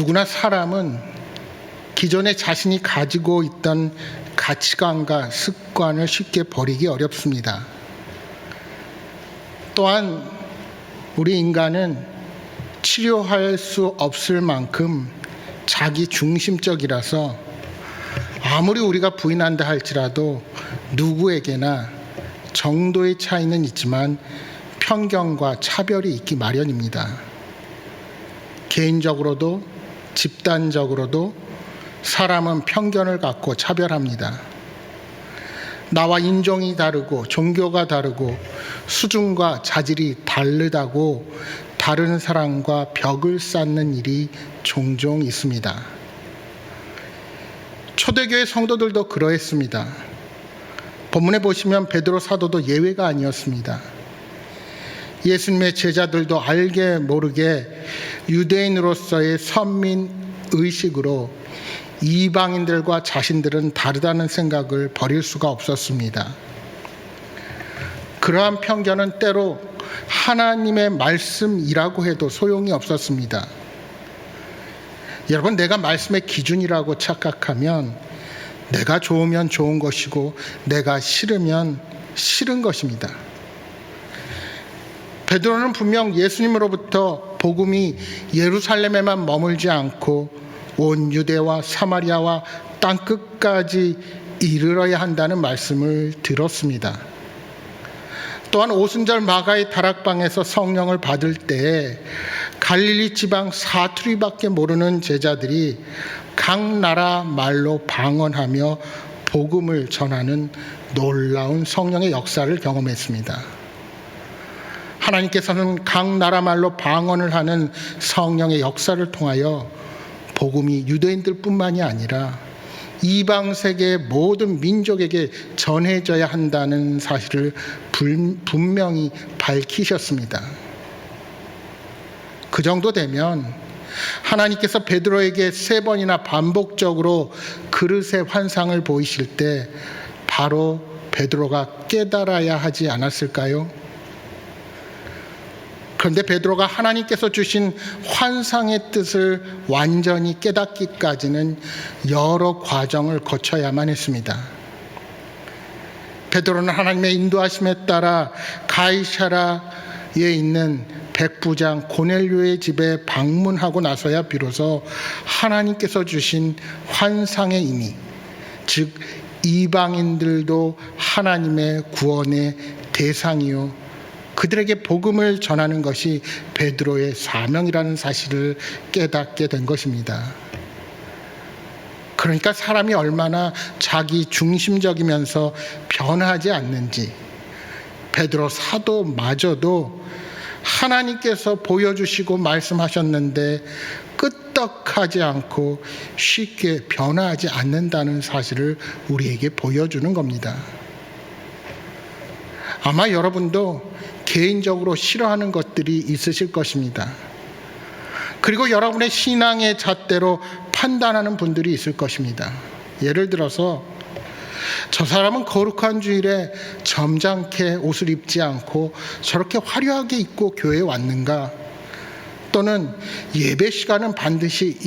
누구나 사람은 기존에 자신이 가지고 있던 가치관과 습관을 쉽게 버리기 어렵습니다. 또한 우리 인간은 치료할 수 없을 만큼 자기 중심적이라서 아무리 우리가 부인한다 할지라도 누구에게나 정도의 차이는 있지만 편견과 차별이 있기 마련입니다. 개인적으로도 집단적으로도 사람은 편견을 갖고 차별합니다. 나와 인종이 다르고 종교가 다르고 수준과 자질이 다르다고 다른 사람과 벽을 쌓는 일이 종종 있습니다. 초대교회 성도들도 그러했습니다. 본문에 보시면 베드로 사도도 예외가 아니었습니다. 예수님의 제자들도 알게 모르게 유대인으로서의 선민 의식으로 이방인들과 자신들은 다르다는 생각을 버릴 수가 없었습니다. 그러한 편견은 때로 하나님의 말씀이라고 해도 소용이 없었습니다. 여러분, 내가 말씀의 기준이라고 착각하면 내가 좋으면 좋은 것이고 내가 싫으면 싫은 것입니다. 베드로는 분명 예수님으로부터 복음이 예루살렘에만 머물지 않고 온 유대와 사마리아와 땅끝까지 이르러야 한다는 말씀을 들었습니다. 또한 오순절 마가의 다락방에서 성령을 받을 때에 갈릴리 지방 사투리밖에 모르는 제자들이 각 나라 말로 방언하며 복음을 전하는 놀라운 성령의 역사를 경험했습니다. 하나님께서는 각 나라 말로 방언을 하는 성령의 역사를 통하여 복음이 유대인들뿐만이 아니라 이방 세계의 모든 민족에게 전해져야 한다는 사실을 분명히 밝히셨습니다. 그 정도 되면 하나님께서 베드로에게 3번이나 반복적으로 그릇의 환상을 보이실 때 바로 베드로가 깨달아야 하지 않았을까요? 그런데 베드로가 하나님께서 주신 환상의 뜻을 완전히 깨닫기까지는 여러 과정을 거쳐야만 했습니다. 베드로는 하나님의 인도하심에 따라 가이사랴에 있는 백부장 고넬료의 집에 방문하고 나서야 비로소 하나님께서 주신 환상의 의미, 즉 이방인들도 하나님의 구원의 대상이요 그들에게 복음을 전하는 것이 베드로의 사명이라는 사실을 깨닫게 된 것입니다. 그러니까 사람이 얼마나 자기 중심적이면서 변하지 않는지 베드로 사도마저도 하나님께서 보여주시고 말씀하셨는데 끄떡하지 않고 쉽게 변화하지 않는다는 사실을 우리에게 보여주는 겁니다. 아마 여러분도 개인적으로 싫어하는 것들이 있으실 것입니다. 그리고 여러분의 신앙의 잣대로 판단하는 분들이 있을 것입니다. 예를 들어서 저 사람은 거룩한 주일에 점잖게 옷을 입지 않고 저렇게 화려하게 입고 교회에 왔는가? 또는 예배 시간은 반드시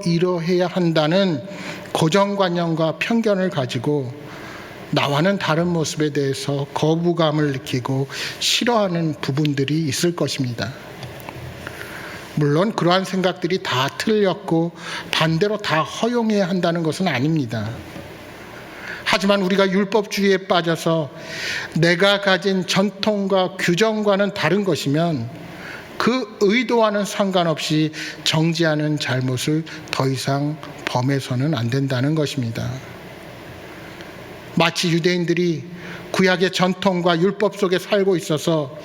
이러해야 한다는 고정관념과 편견을 가지고 나와는 다른 모습에 대해서 거부감을 느끼고 싫어하는 부분들이 있을 것입니다. 물론 그러한 생각들이 다 틀렸고 반대로 다 허용해야 한다는 것은 아닙니다. 하지만 우리가 율법주의에 빠져서 내가 가진 전통과 규정과는 다른 것이면 그 의도와는 상관없이 정지하는 잘못을 더 이상 범해서는 안 된다는 것입니다. 마치 유대인들이 구약의 전통과 율법 속에 살고 있어서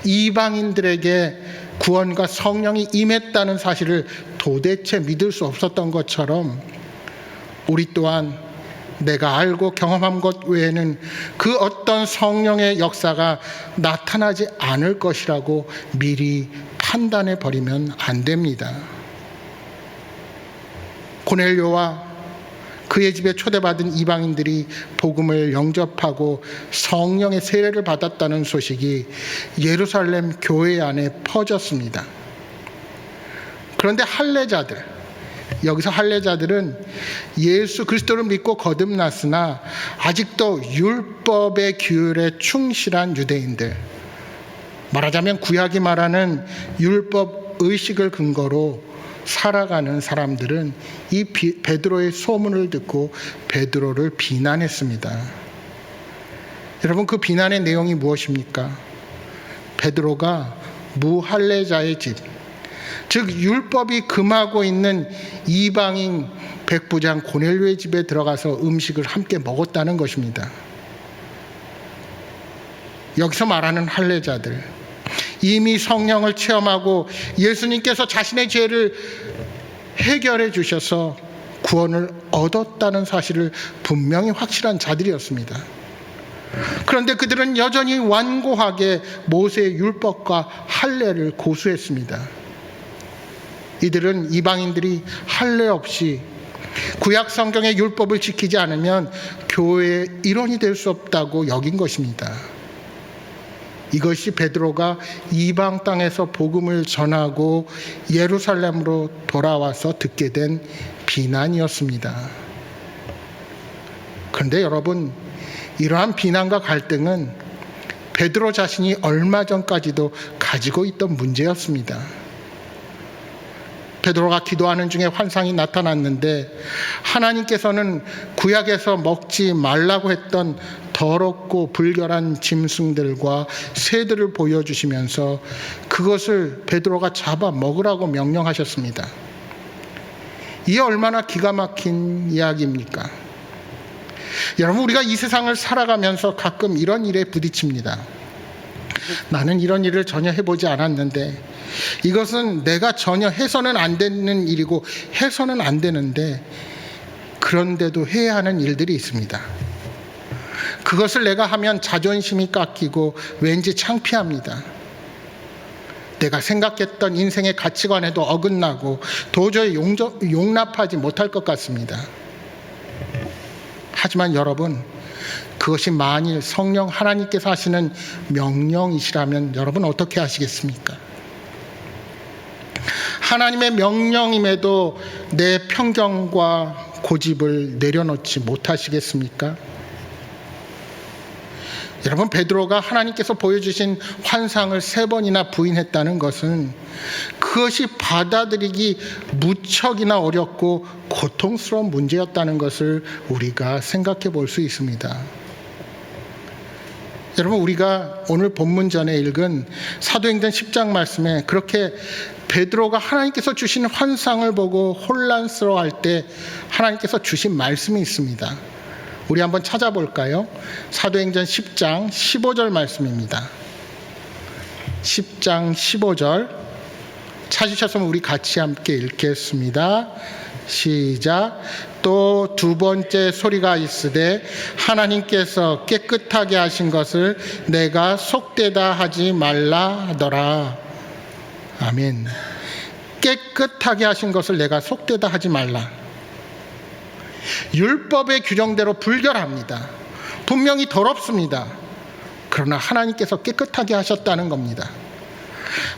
이방인들에게 구원과 성령이 임했다는 사실을 도대체 믿을 수 없었던 것처럼 우리 또한 내가 알고 경험한 것 외에는 그 어떤 성령의 역사가 나타나지 않을 것이라고 미리 판단해 버리면 안 됩니다. 고넬료와 그의 집에 초대받은 이방인들이 복음을 영접하고 성령의 세례를 받았다는 소식이 예루살렘 교회 안에 퍼졌습니다. 그런데 할례자들, 여기서 할례자들은 예수 그리스도를 믿고 거듭났으나 아직도 율법의 규율에 충실한 유대인들, 말하자면 구약이 말하는 율법 의식을 근거로 살아가는 사람들은 이 베드로의 소문을 듣고 베드로를 비난했습니다. 여러분, 그 비난의 내용이 무엇입니까? 베드로가 무할례자의 집, 즉 율법이 금하고 있는 이방인 백부장 고넬료의 집에 들어가서 음식을 함께 먹었다는 것입니다. 여기서 말하는 할례자들, 이미 성령을 체험하고 예수님께서 자신의 죄를 해결해 주셔서 구원을 얻었다는 사실을 분명히 확실한 자들이었습니다. 그런데 그들은 여전히 완고하게 모세의 율법과 할례를 고수했습니다. 이들은 이방인들이 할례 없이 구약 성경의 율법을 지키지 않으면 교회의 일원이 될 수 없다고 여긴 것입니다. 이것이 베드로가 이방 땅에서 복음을 전하고 예루살렘으로 돌아와서 듣게 된 비난이었습니다. 그런데 여러분, 이러한 비난과 갈등은 베드로 자신이 얼마 전까지도 가지고 있던 문제였습니다. 베드로가 기도하는 중에 환상이 나타났는데 하나님께서는 구약에서 먹지 말라고 했던 더럽고 불결한 짐승들과 새들을 보여주시면서 그것을 베드로가 잡아 먹으라고 명령하셨습니다. 이게 얼마나 기가 막힌 이야기입니까? 여러분, 우리가 이 세상을 살아가면서 가끔 이런 일에 부딪힙니다. 나는 이런 일을 전혀 해보지 않았는데, 이것은 내가 전혀 해서는 안 되는 일이고 해서는 안 되는데, 그런데도 해야 하는 일들이 있습니다. 그것을 내가 하면 자존심이 깎이고 왠지 창피합니다. 내가 생각했던 인생의 가치관에도 어긋나고 도저히 용납하지 못할 것 같습니다. 하지만 여러분, 그것이 만일 성령 하나님께서 하시는 명령이시라면 여러분 어떻게 하시겠습니까? 하나님의 명령임에도 내 편견과 고집을 내려놓지 못하시겠습니까? 여러분, 베드로가 하나님께서 보여주신 환상을 3번이나 부인했다는 것은 그것이 받아들이기 무척이나 어렵고 고통스러운 문제였다는 것을 우리가 생각해 볼 수 있습니다. 여러분, 우리가 오늘 본문 전에 읽은 사도행전 10장 말씀에 그렇게 베드로가 하나님께서 주신 환상을 보고 혼란스러워할 때 하나님께서 주신 말씀이 있습니다. 우리 한번 찾아볼까요? 사도행전 10장 15절 말씀입니다. 10장 15절 찾으셨으면 우리 같이 함께 읽겠습니다. 시작. 또 두 번째 소리가 있으되 하나님께서 깨끗하게 하신 것을 내가 속되다 하지 말라 하더라. 아멘. 깨끗하게 하신 것을 내가 속되다 하지 말라. 율법의 규정대로 불결합니다. 분명히 더럽습니다. 그러나 하나님께서 깨끗하게 하셨다는 겁니다.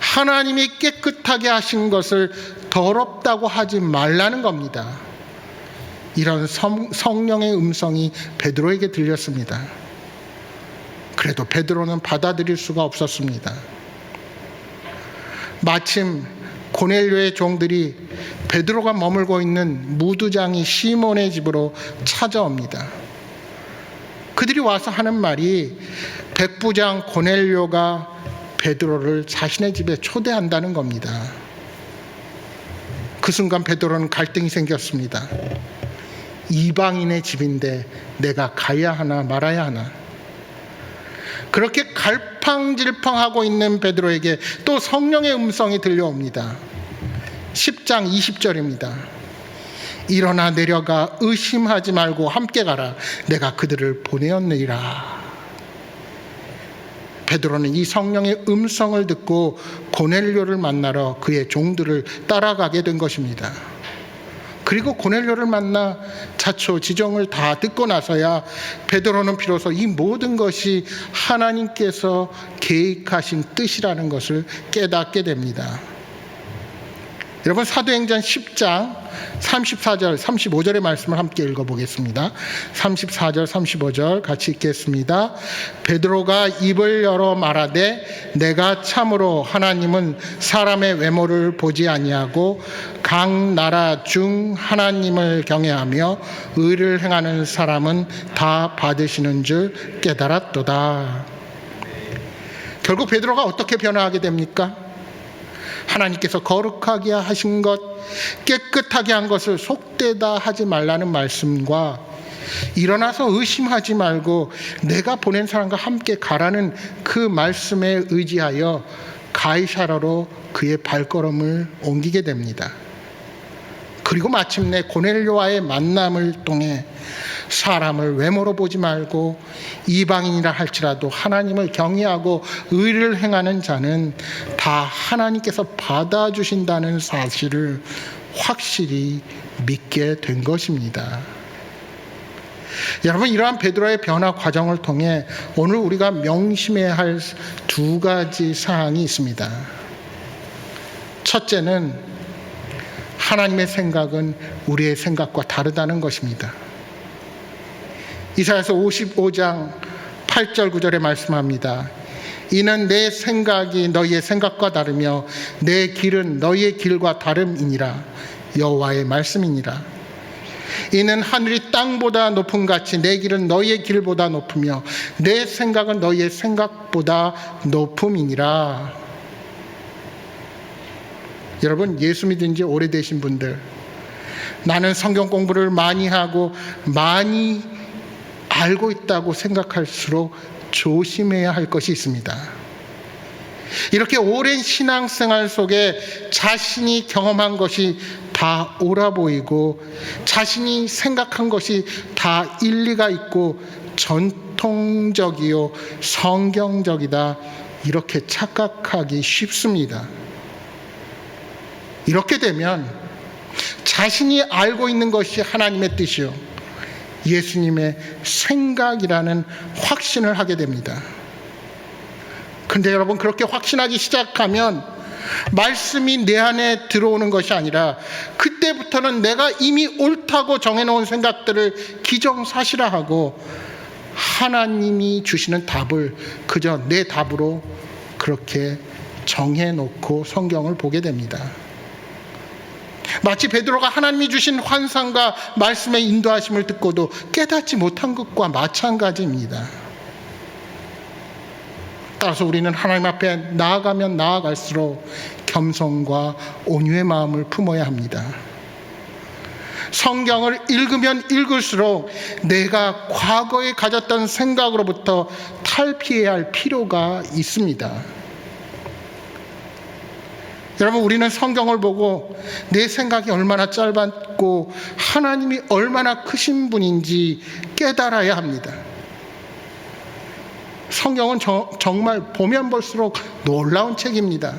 하나님이 깨끗하게 하신 것을 더럽다고 하지 말라는 겁니다. 이런 성령의 음성이 베드로에게 들렸습니다. 그래도 베드로는 받아들일 수가 없었습니다. 마침 고넬료의 종들이 베드로가 머물고 있는 무두장이 시몬의 집으로 찾아옵니다. 그들이 와서 하는 말이 백부장 고넬료가 베드로를 자신의 집에 초대한다는 겁니다. 그 순간 베드로는 갈등이 생겼습니다. 이방인의 집인데 내가 가야 하나 말아야 하나. 그렇게 갈팡질팡하고 있는 베드로에게 또 성령의 음성이 들려옵니다. 10장 20절입니다. 일어나 내려가 의심하지 말고 함께 가라. 내가 그들을 보내었느니라. 베드로는 이 성령의 음성을 듣고 고넬료를 만나러 그의 종들을 따라가게 된 것입니다. 그리고 고넬료를 만나 자초지종을 다 듣고 나서야 베드로는 비로소 이 모든 것이 하나님께서 계획하신 뜻이라는 것을 깨닫게 됩니다. 여러분, 사도행전 10장 34절 35절의 말씀을 함께 읽어보겠습니다. 34절 35절 같이 읽겠습니다. 베드로가 입을 열어 말하되 내가 참으로 하나님은 사람의 외모를 보지 아니하고 각 나라 중 하나님을 경외하며 의를 행하는 사람은 다 받으시는 줄 깨달았도다. 결국 베드로가 어떻게 변화하게 됩니까? 하나님께서 거룩하게 하신 것, 깨끗하게 한 것을 속되다 하지 말라는 말씀과 일어나서 의심하지 말고 내가 보낸 사람과 함께 가라는 그 말씀에 의지하여 가이사라로 그의 발걸음을 옮기게 됩니다. 그리고 마침내 고넬료와의 만남을 통해 사람을 외모로 보지 말고 이방인이라 할지라도 하나님을 경외하고 의를 행하는 자는 다 하나님께서 받아주신다는 사실을 확실히 믿게 된 것입니다. 여러분, 이러한 베드로의 변화 과정을 통해 오늘 우리가 명심해야 할 두 가지 사항이 있습니다. 첫째는 하나님의 생각은 우리의 생각과 다르다는 것입니다. 이사야서 55장 8절 9절에 말씀합니다. 이는 내 생각이 너희의 생각과 다르며 내 길은 너희의 길과 다름이니라. 여호와의 말씀이니라. 이는 하늘이 땅보다 높음 같이 내 길은 너희의 길보다 높으며 내 생각은 너희의 생각보다 높음이니라. 여러분, 예수 믿은 지 오래되신 분들, 나는 성경 공부를 많이 하고 많이 알고 있다고 생각할수록 조심해야 할 것이 있습니다. 이렇게 오랜 신앙생활 속에 자신이 경험한 것이 다 옳아 보이고 자신이 생각한 것이 다 일리가 있고 전통적이요 성경적이다, 이렇게 착각하기 쉽습니다. 이렇게 되면 자신이 알고 있는 것이 하나님의 뜻이요 예수님의 생각이라는 확신을 하게 됩니다. 근데 여러분, 그렇게 확신하기 시작하면 말씀이 내 안에 들어오는 것이 아니라 그때부터는 내가 이미 옳다고 정해놓은 생각들을 기정사실화하고 하나님이 주시는 답을 그저 내 답으로 그렇게 정해놓고 성경을 보게 됩니다. 마치 베드로가 하나님이 주신 환상과 말씀의 인도하심을 듣고도 깨닫지 못한 것과 마찬가지입니다. 따라서 우리는 하나님 앞에 나아가면 나아갈수록 겸손과 온유의 마음을 품어야 합니다. 성경을 읽으면 읽을수록 내가 과거에 가졌던 생각으로부터 탈피해야 할 필요가 있습니다. 여러분, 우리는 성경을 보고 내 생각이 얼마나 짧았고 하나님이 얼마나 크신 분인지 깨달아야 합니다. 성경은 정말 보면 볼수록 놀라운 책입니다.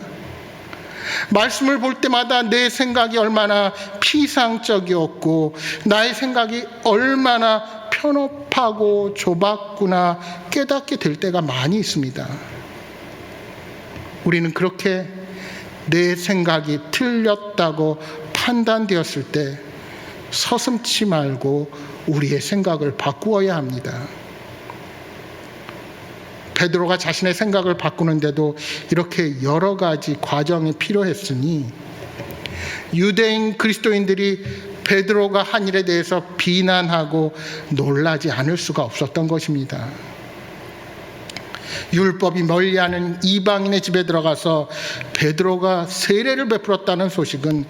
말씀을 볼 때마다 내 생각이 얼마나 피상적이었고 나의 생각이 얼마나 편협하고 좁았구나 깨닫게 될 때가 많이 있습니다. 우리는 그렇게 내 생각이 틀렸다고 판단되었을 때 서슴지 말고 우리의 생각을 바꾸어야 합니다. 베드로가 자신의 생각을 바꾸는데도 이렇게 여러 가지 과정이 필요했으니 유대인 그리스도인들이 베드로가 한 일에 대해서 비난하고 놀라지 않을 수가 없었던 것입니다. 율법이 멀리하는 이방인의 집에 들어가서 베드로가 세례를 베풀었다는 소식은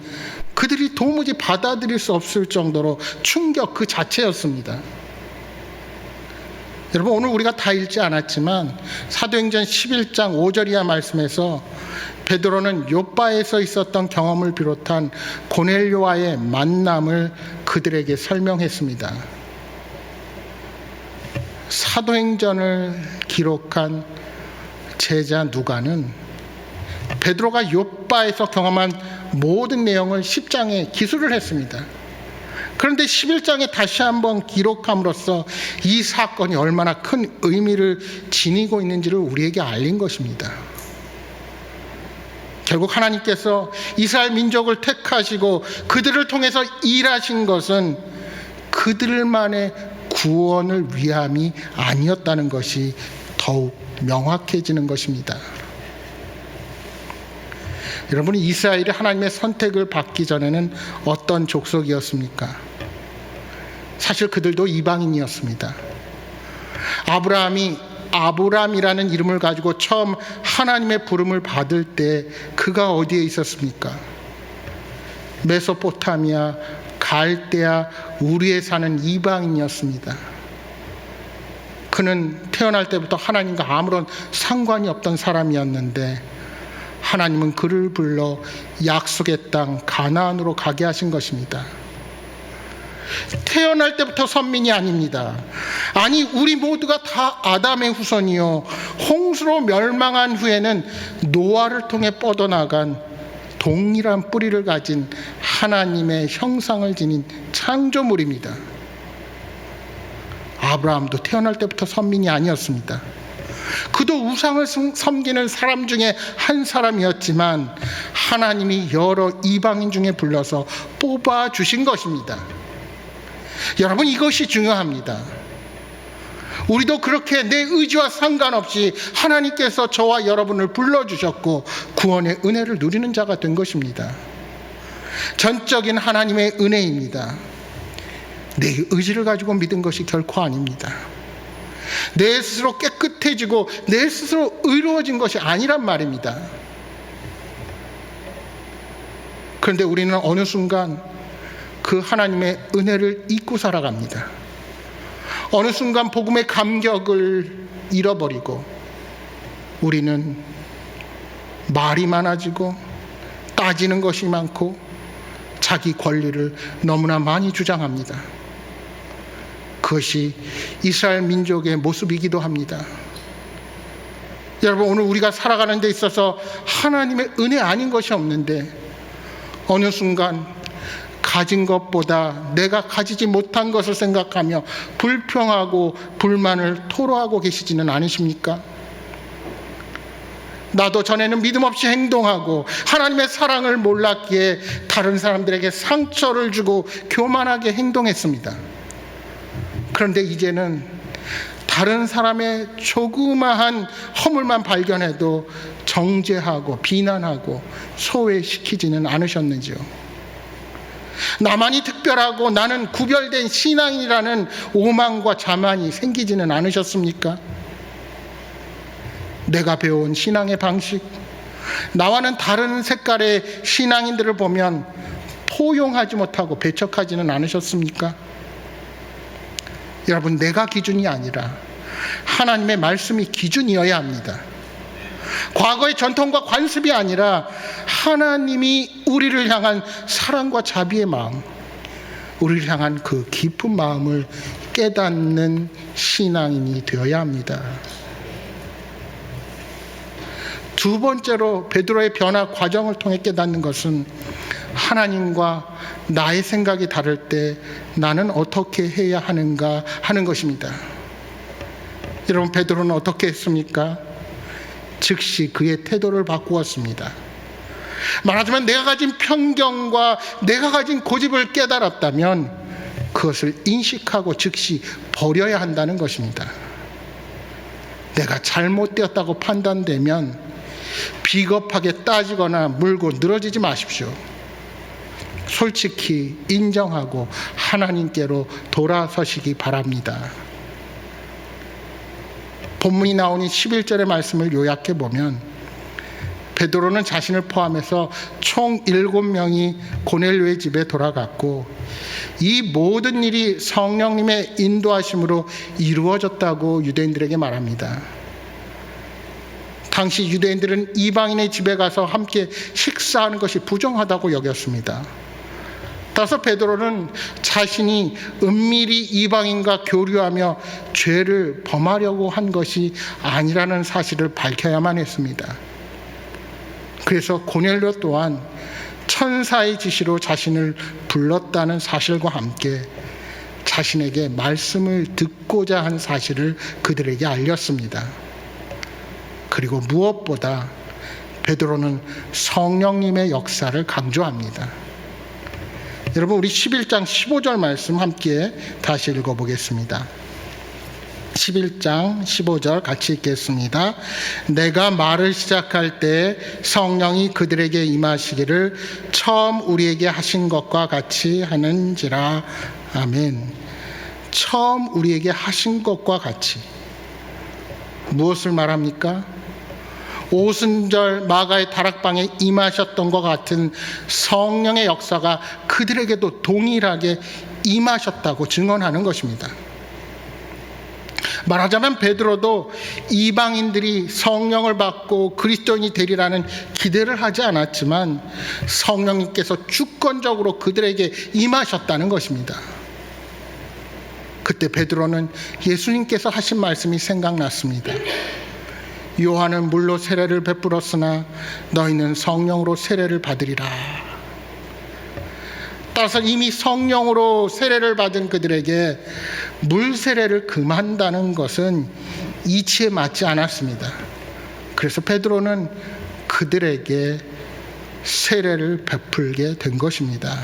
그들이 도무지 받아들일 수 없을 정도로 충격 그 자체였습니다. 여러분, 오늘 우리가 다 읽지 않았지만 사도행전 11장 5절 이하 말씀에서 베드로는 욥바에서 있었던 경험을 비롯한 고넬료와의 만남을 그들에게 설명했습니다. 사도행전을 기록한 제자 누가는 베드로가 욥바에서 경험한 모든 내용을 10장에 기술을 했습니다. 그런데 11장에 다시 한번 기록함으로써 이 사건이 얼마나 큰 의미를 지니고 있는지를 우리에게 알린 것입니다. 결국 하나님께서 이스라엘 민족을 택하시고 그들을 통해서 일하신 것은 그들만의 구원을 위함이 아니었다는 것이 더욱 명확해지는 것입니다. 여러분, 이스라엘이 하나님의 선택을 받기 전에는 어떤 족속이었습니까? 사실 그들도 이방인이었습니다. 아브라함이 아브람이라는 이름을 가지고 처음 하나님의 부름을 받을 때 그가 어디에 있었습니까? 메소포타미아, 갈대아, 우리에 사는 이방인이었습니다. 그는 태어날 때부터 하나님과 아무런 상관이 없던 사람이었는데 하나님은 그를 불러 약속의 땅 가나안으로 가게 하신 것입니다. 태어날 때부터 선민이 아닙니다. 아니, 우리 모두가 다 아담의 후손이요, 홍수로 멸망한 후에는 노아를 통해 뻗어나간 동일한 뿌리를 가진 하나님의 형상을 지닌 창조물입니다. 아브라함도 태어날 때부터 선민이 아니었습니다. 그도 우상을 섬기는 사람 중에 한 사람이었지만 하나님이 여러 이방인 중에 불러서 뽑아주신 것입니다. 여러분, 이것이 중요합니다. 우리도 그렇게 내 의지와 상관없이 하나님께서 저와 여러분을 불러주셨고 구원의 은혜를 누리는 자가 된 것입니다. 전적인 하나님의 은혜입니다. 내 의지를 가지고 믿은 것이 결코 아닙니다. 내 스스로 깨끗해지고 내 스스로 의로워진 것이 아니란 말입니다. 그런데 우리는 어느 순간 그 하나님의 은혜를 잊고 살아갑니다. 어느 순간 복음의 감격을 잃어버리고 우리는 말이 많아지고 따지는 것이 많고 자기 권리를 너무나 많이 주장합니다. 그것이 이스라엘 민족의 모습이기도 합니다. 여러분, 오늘 우리가 살아가는 데 있어서 하나님의 은혜 아닌 것이 없는데 어느 순간 가진 것보다 내가 가지지 못한 것을 생각하며 불평하고 불만을 토로하고 계시지는 않으십니까? 나도 전에는 믿음 없이 행동하고 하나님의 사랑을 몰랐기에 다른 사람들에게 상처를 주고 교만하게 행동했습니다. 그런데 이제는 다른 사람의 조그마한 허물만 발견해도 정죄하고 비난하고 소외시키지는 않으셨는지요? 나만이 특별하고 나는 구별된 신앙이라는 오만과 자만이 생기지는 않으셨습니까? 내가 배운 신앙의 방식, 나와는 다른 색깔의 신앙인들을 보면 포용하지 못하고 배척하지는 않으셨습니까? 여러분, 내가 기준이 아니라 하나님의 말씀이 기준이어야 합니다. 과거의 전통과 관습이 아니라 하나님이 우리를 향한 사랑과 자비의 마음, 우리를 향한 그 깊은 마음을 깨닫는 신앙인이 되어야 합니다. 두 번째로 베드로의 변화 과정을 통해 깨닫는 것은 하나님과 나의 생각이 다를 때 나는 어떻게 해야 하는가 하는 것입니다. 여러분, 베드로는 어떻게 했습니까? 즉시 그의 태도를 바꾸었습니다. 말하자면 내가 가진 편견과 내가 가진 고집을 깨달았다면 그것을 인식하고 즉시 버려야 한다는 것입니다. 내가 잘못되었다고 판단되면 비겁하게 따지거나 물고 늘어지지 마십시오. 솔직히 인정하고 하나님께로 돌아서시기 바랍니다. 본문이 나오는 11절의 말씀을 요약해 보면 베드로는 자신을 포함해서 총 7명이 고넬료의 집에 돌아갔고 이 모든 일이 성령님의 인도하심으로 이루어졌다고 유대인들에게 말합니다. 당시 유대인들은 이방인의 집에 가서 함께 식사하는 것이 부정하다고 여겼습니다. 따라서 베드로는 자신이 은밀히 이방인과 교류하며 죄를 범하려고 한 것이 아니라는 사실을 밝혀야만 했습니다. 그래서 고넬료 또한 천사의 지시로 자신을 불렀다는 사실과 함께 자신에게 말씀을 듣고자 한 사실을 그들에게 알렸습니다. 그리고 무엇보다 베드로는 성령님의 역사를 강조합니다. 여러분, 우리 11장 15절 말씀 함께 다시 읽어보겠습니다. 11장 15절 같이 읽겠습니다. 내가 말을 시작할 때 성령이 그들에게 임하시기를 처음 우리에게 하신 것과 같이 하는지라. 아멘. 처음 우리에게 하신 것과 같이. 무엇을 말합니까? 오순절 마가의 다락방에 임하셨던 것 같은 성령의 역사가 그들에게도 동일하게 임하셨다고 증언하는 것입니다. 말하자면 베드로도 이방인들이 성령을 받고 그리스도인이 되리라는 기대를 하지 않았지만 성령님께서 주권적으로 그들에게 임하셨다는 것입니다. 그때 베드로는 예수님께서 하신 말씀이 생각났습니다. 요한은 물로 세례를 베풀었으나 너희는 성령으로 세례를 받으리라. 따라서 이미 성령으로 세례를 받은 그들에게 물 세례를 금한다는 것은 이치에 맞지 않았습니다. 그래서 베드로는 그들에게 세례를 베풀게 된 것입니다.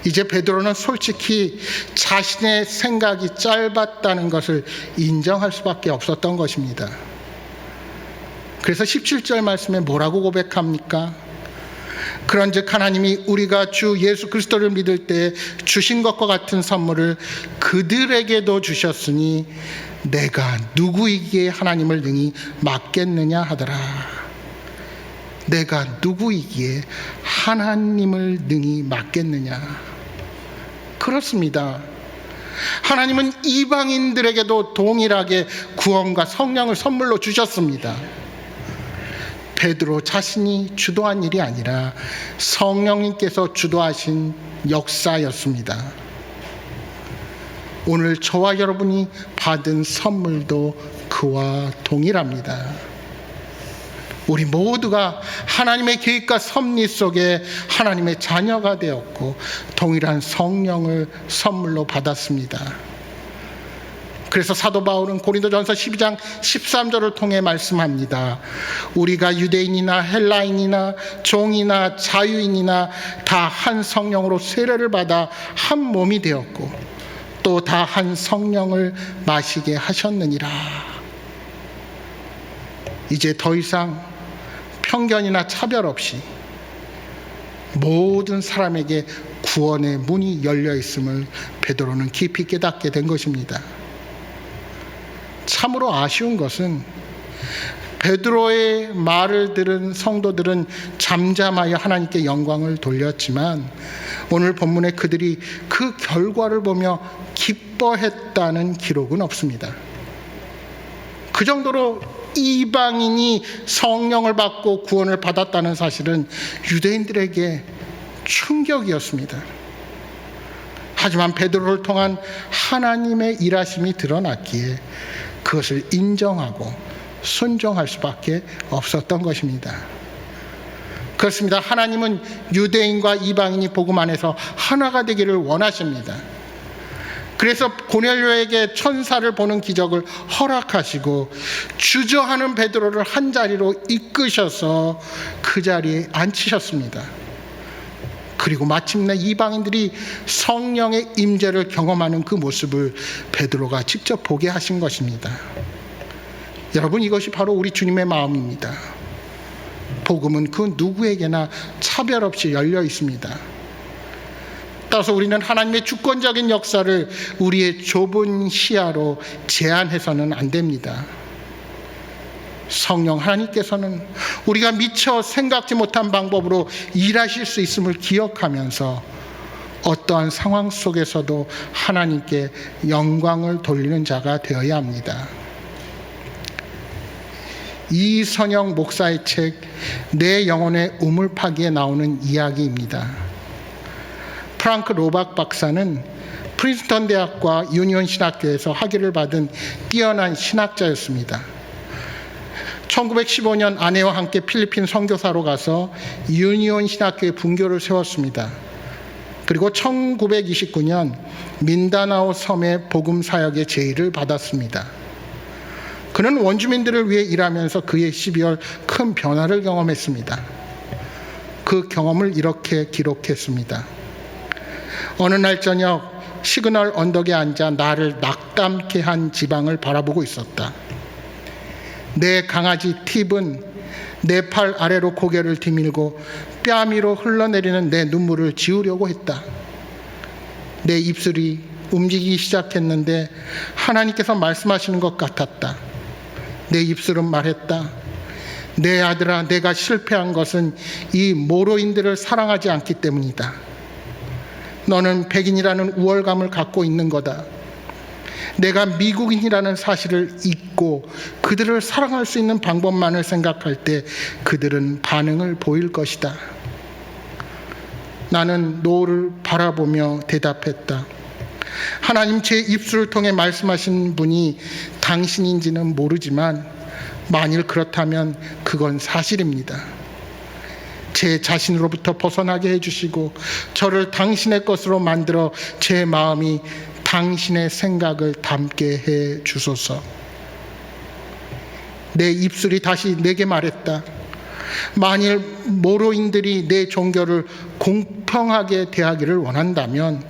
이제 베드로는 솔직히 자신의 생각이 짧았다는 것을 인정할 수밖에 없었던 것입니다. 그래서 17절 말씀에 뭐라고 고백합니까? 그런즉 하나님이 우리가 주 예수 그리스도를 믿을 때 주신 것과 같은 선물을 그들에게도 주셨으니 내가 누구이기에 하나님을 능히 막겠느냐 하더라. 내가 누구이기에 하나님을 능히 막겠느냐. 그렇습니다. 하나님은 이방인들에게도 동일하게 구원과 성령을 선물로 주셨습니다. 베드로 자신이 주도한 일이 아니라 성령님께서 주도하신 역사였습니다. 오늘 저와 여러분이 받은 선물도 그와 동일합니다. 우리 모두가 하나님의 계획과 섭리 속에 하나님의 자녀가 되었고 동일한 성령을 선물로 받았습니다. 그래서 사도 바울은 고린도전서 12장 13절을 통해 말씀합니다. 우리가 유대인이나 헬라인이나 종이나 자유인이나 다 한 성령으로 세례를 받아 한 몸이 되었고 또 다 한 성령을 마시게 하셨느니라. 이제 더 이상 편견이나 차별 없이 모든 사람에게 구원의 문이 열려 있음을 베드로는 깊이 깨닫게 된 것입니다. 참으로 아쉬운 것은 베드로의 말을 들은 성도들은 잠잠하여 하나님께 영광을 돌렸지만 오늘 본문에 그들이 그 결과를 보며 기뻐했다는 기록은 없습니다. 그 정도로 이방인이 성령을 받고 구원을 받았다는 사실은 유대인들에게 충격이었습니다. 하지만 베드로를 통한 하나님의 일하심이 드러났기에 그것을 인정하고 순종할 수밖에 없었던 것입니다. 그렇습니다. 하나님은 유대인과 이방인이 복음 안에서 하나가 되기를 원하십니다. 그래서 고넬료에게 천사를 보는 기적을 허락하시고 주저하는 베드로를 한 자리로 이끄셔서 그 자리에 앉히셨습니다. 그리고 마침내 이방인들이 성령의 임재를 경험하는 그 모습을 베드로가 직접 보게 하신 것입니다. 여러분, 이것이 바로 우리 주님의 마음입니다. 복음은 그 누구에게나 차별 없이 열려 있습니다. 따라서 우리는 하나님의 주권적인 역사를 우리의 좁은 시야로 제한해서는 안 됩니다. 성령 하나님께서는 우리가 미처 생각지 못한 방법으로 일하실 수 있음을 기억하면서 어떠한 상황 속에서도 하나님께 영광을 돌리는 자가 되어야 합니다. 이선영 목사의 책 내 영혼의 우물파기에 나오는 이야기입니다. 프랑크 로박 박사는 프린스턴 대학과 유니온 신학교에서 학위를 받은 뛰어난 신학자였습니다. 1915년 아내와 함께 필리핀 선교사로 가서 유니온 신학교의 분교를 세웠습니다. 그리고 1929년 민다나오 섬의 복음 사역의 제의를 받았습니다. 그는 원주민들을 위해 일하면서 그의 12월 큰 변화를 경험했습니다. 그 경험을 이렇게 기록했습니다. 어느 날 저녁 시그널 언덕에 앉아 나를 낙담케 한 지방을 바라보고 있었다. 내 강아지 팁은 내 팔 아래로 고개를 디밀고 뺨 위로 흘러내리는 내 눈물을 지우려고 했다. 내 입술이 움직이기 시작했는데 하나님께서 말씀하시는 것 같았다. 내 입술은 말했다. 내 아들아, 내가 실패한 것은 이 모로인들을 사랑하지 않기 때문이다. 너는 백인이라는 우월감을 갖고 있는 거다. 내가 미국인이라는 사실을 잊고 그들을 사랑할 수 있는 방법만을 생각할 때 그들은 반응을 보일 것이다. 나는 노를 바라보며 대답했다. 하나님, 제 입술을 통해 말씀하신 분이 당신인지는 모르지만 만일 그렇다면 그건 사실입니다. 제 자신으로부터 벗어나게 해주시고 저를 당신의 것으로 만들어 제 마음이 당신의 생각을 담게 해 주소서. 내 입술이 다시 내게 말했다. 만일 모로인들이 내 종교를 공평하게 대하기를 원한다면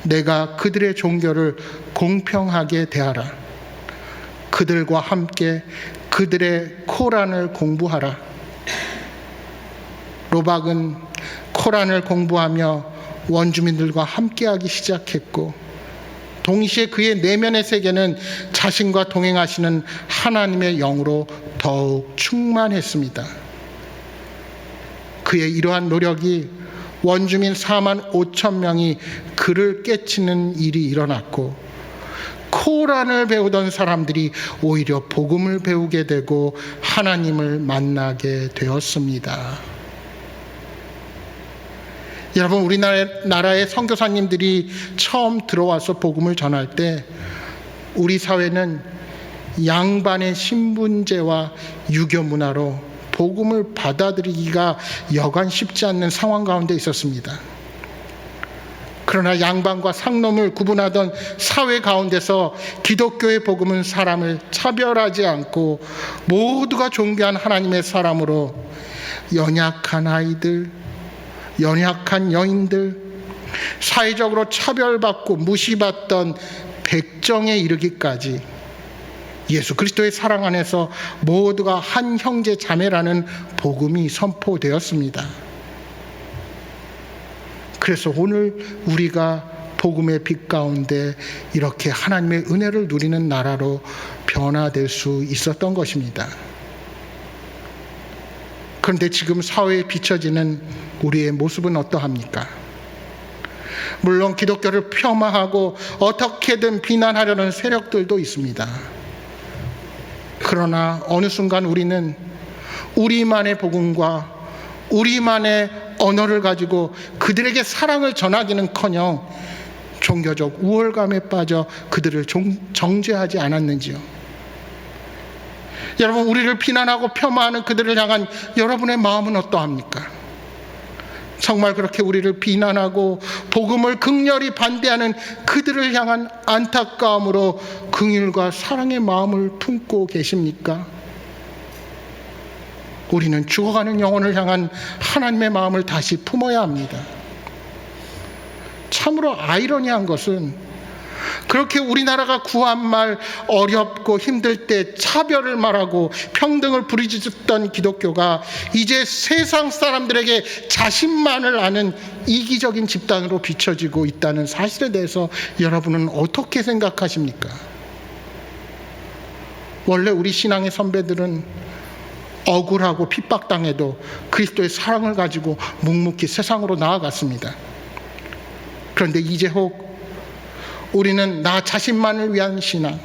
내가 그들의 종교를 공평하게 대하라. 그들과 함께 그들의 코란을 공부하라. 로박은 코란을 공부하며 원주민들과 함께하기 시작했고 동시에 그의 내면의 세계는 자신과 동행하시는 하나님의 영으로 더욱 충만했습니다. 그의 이러한 노력이 원주민 4만 5천 명이 그를 깨치는 일이 일어났고 코란을 배우던 사람들이 오히려 복음을 배우게 되고 하나님을 만나게 되었습니다. 여러분, 우리나라의 선교사님들이 처음 들어와서 복음을 전할 때 우리 사회는 양반의 신분제와 유교 문화로 복음을 받아들이기가 여간 쉽지 않는 상황 가운데 있었습니다. 그러나 양반과 상놈을 구분하던 사회 가운데서 기독교의 복음은 사람을 차별하지 않고 모두가 존귀한 하나님의 사람으로 연약한 아이들, 연약한 여인들, 사회적으로 차별받고 무시받던 백정에 이르기까지 예수 그리스도의 사랑 안에서 모두가 한 형제 자매라는 복음이 선포되었습니다. 그래서 오늘 우리가 복음의 빛 가운데 이렇게 하나님의 은혜를 누리는 나라로 변화될 수 있었던 것입니다. 그런데 지금 사회에 비춰지는 우리의 모습은 어떠합니까? 물론 기독교를 폄하하고 어떻게든 비난하려는 세력들도 있습니다. 그러나 어느 순간 우리는 우리만의 복음과 우리만의 언어를 가지고 그들에게 사랑을 전하기는커녕 종교적 우월감에 빠져 그들을 정죄하지 않았는지요? 여러분, 우리를 비난하고 폄하하는 그들을 향한 여러분의 마음은 어떠합니까? 정말 그렇게 우리를 비난하고 복음을 극렬히 반대하는 그들을 향한 안타까움으로 긍휼과 사랑의 마음을 품고 계십니까? 우리는 죽어가는 영혼을 향한 하나님의 마음을 다시 품어야 합니다. 참으로 아이러니한 것은 그렇게 우리나라가 구한말 어렵고 힘들 때 차별을 말하고 평등을 부르짖었던 기독교가 이제 세상 사람들에게 자신만을 아는 이기적인 집단으로 비춰지고 있다는 사실에 대해서 여러분은 어떻게 생각하십니까? 원래 우리 신앙의 선배들은 억울하고 핍박당해도 그리스도의 사랑을 가지고 묵묵히 세상으로 나아갔습니다. 그런데 이제 혹 우리는 나 자신만을 위한 신앙,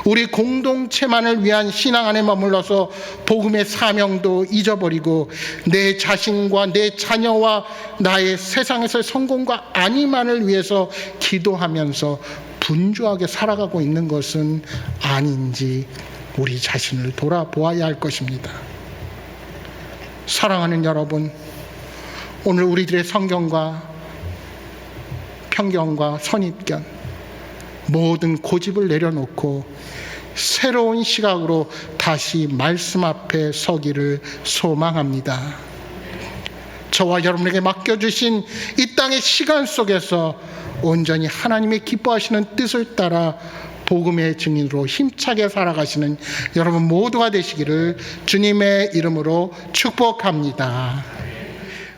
우리 공동체만을 위한 신앙 안에 머물러서 복음의 사명도 잊어버리고 내 자신과 내 자녀와 나의 세상에서의 성공과 안위만을 위해서 기도하면서 분주하게 살아가고 있는 것은 아닌지 우리 자신을 돌아보아야 할 것입니다. 사랑하는 여러분, 오늘 우리들의 성경과 편견과 선입견, 모든 고집을 내려놓고 새로운 시각으로 다시 말씀 앞에 서기를 소망합니다. 저와 여러분에게 맡겨주신 이 땅의 시간 속에서 온전히 하나님의 기뻐하시는 뜻을 따라 복음의 증인으로 힘차게 살아가시는 여러분 모두가 되시기를 주님의 이름으로 축복합니다.